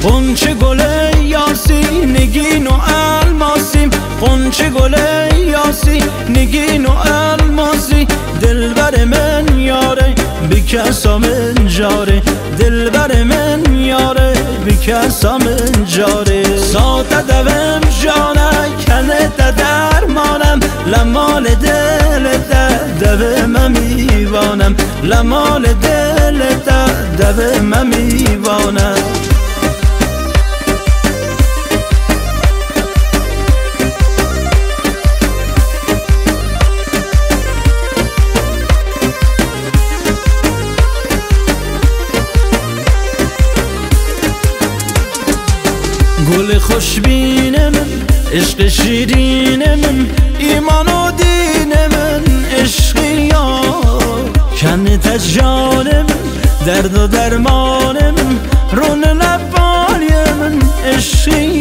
قنچه گل یاسی نگین و الماسی، قنچه گل یاسی نگین و الماسی. دلبر من یاره بی کسا من جاره، دلبر من یاره بی کسا من جاره. ساده دوم جانه کنه درمانم، لمال دل دوم میوانم، لمال دل دوم میوانم. گل خوشبین من، عشق شیرین من، ایمان و دین من، عشقی ها کنه جان من، درد و درمان من، رون لبای من، عشقی